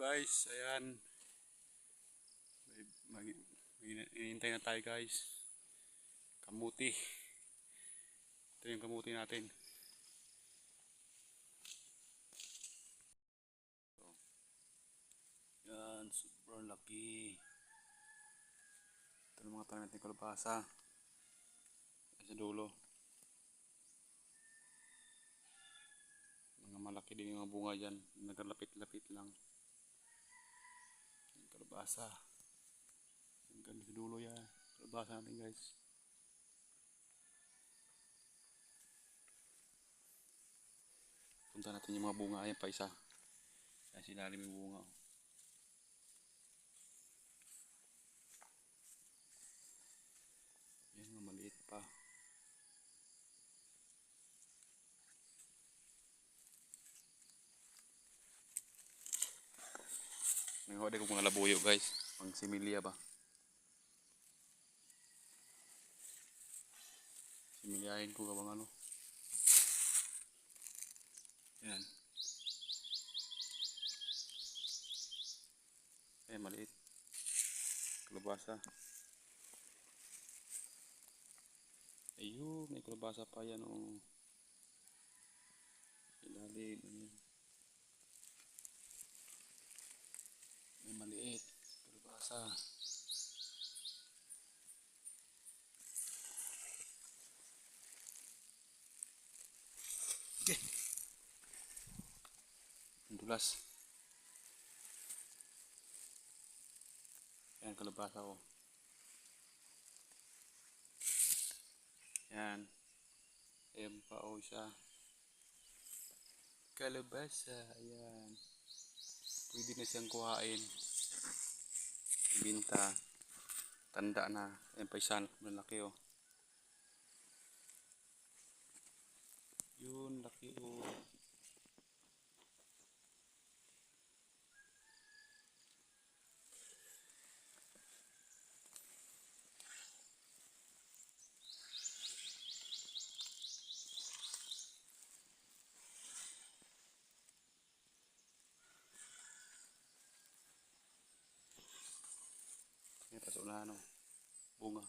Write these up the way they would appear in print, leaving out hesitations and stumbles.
Guys, ayan. Hinihintay na tayo guys. Kamuti. Ito yung kamuti natin. Yan, super laki. Ito yung mga tayo natin kalabasa. Sa dulo. Mga malaki din yung mga bunga dyan. Nagalapit-lapit lang. Yung kalabasa. Hanggang sa dulo yan. Kalabasa natin guys. Punta natin yung mga bunga. Ayan pa isa. Ayan sinalim yung bunga. Yan mga maliit pa. Nangahuli ko mga labuyo guys. Pang similya ba. Similyahin ko kabang ano. Yan. Ayan maliit. Kalabasa. Ayun, may kalabasa pa yan oh. Ilalim. Ayan. May maliit. Kalabasa. Okay. Ang dulas. Ayan kalabasa oh. Ayan. Ayan pa oh isa. Kalabasa. Ayan. Pwede na siyang kuhain. Ibinta. Tanda na. Ayan pa isa. Malaki oh. Yun. Laki oh. Ayan pa sa unahan oh. Bunga.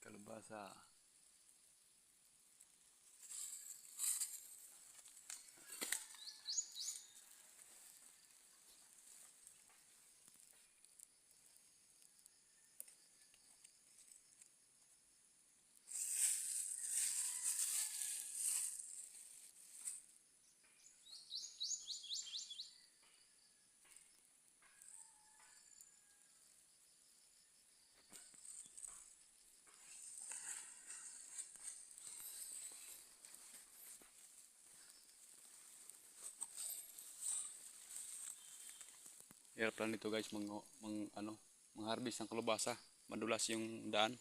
Kalabasa. Hirap lang nito guys mangharvest ng kalabasa. Madulas yung daan.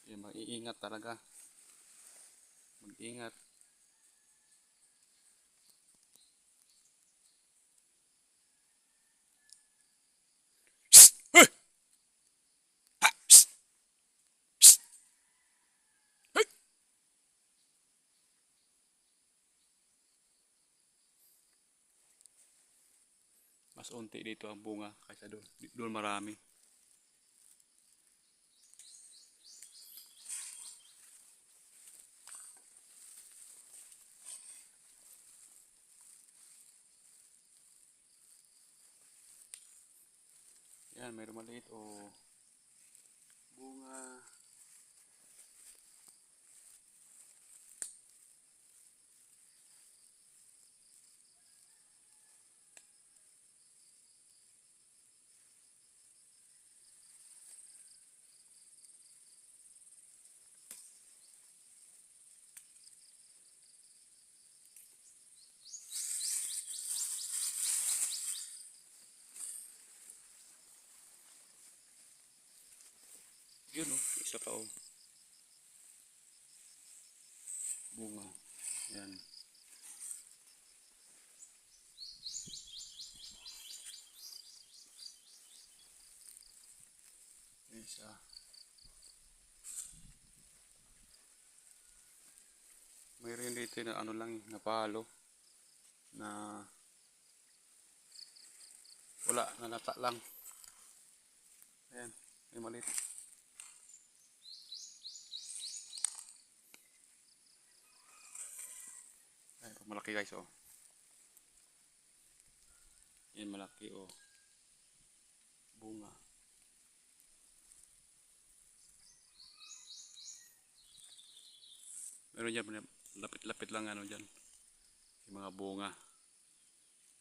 Yan, mag-iingat talaga. Mag-ingat. Mas unti dito ang bunga kaysa doon. Doon marami. Yan, mayroon maliit o bunga. Yun o, isa pa o. Bunga. Yan. Isa. Mayroon dito kamuti na ano lang, napalo na wala, nalata lang. Ayan, may maliit. Ayan, malaki guys, oh. Yan, malaki, oh. Bunga. Meron dyan, lapit-lapit lang ano dyan. Yung mga bunga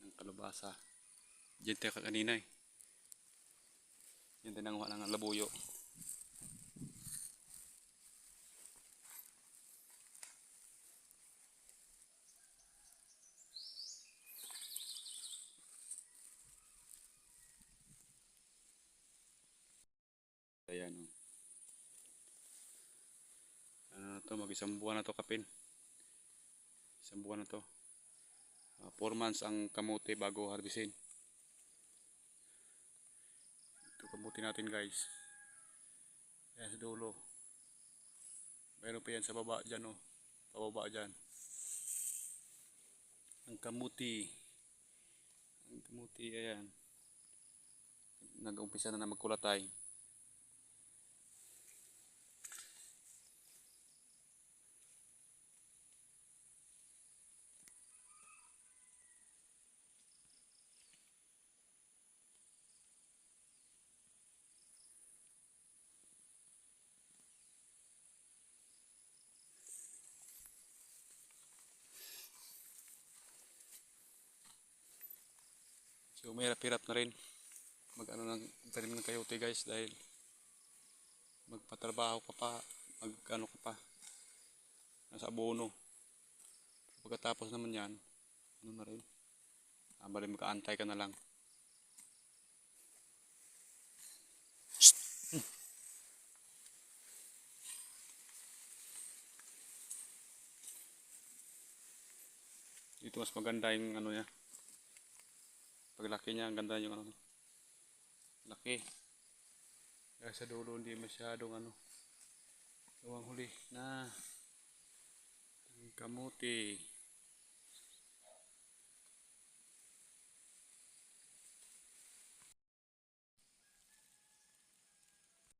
ng kalabasa. Diyan tayo kanina eh. Yan tayo nanguha ng labuyo. Ayan, oh. Ano na to, mag-isang buwan na to kapin. Isang buwan na to. 4 months ang kamote bago harbisin. Ito kamote natin guys. Ayan sa dulo. Mayroon pa yan sa baba dyan, oh. Pababa dyan. Ang kamuti. Ang kamuti, ayan. Nag-umpisa na magkulatay. So may hirap-hirap na rin mag-ano ng tanim ng kayote guys dahil magpatrabaho ka pa, mag-ano ka pa, nasa abono. Pagkatapos naman yan, ano na rin, bali magkaantay ka na lang. Dito mas maganda yung ano niya. Paglaki niya, ang ganda yung ano. Laki. Kaya sa dulo hindi masyadong ano. Gawang huli na ang kamuti.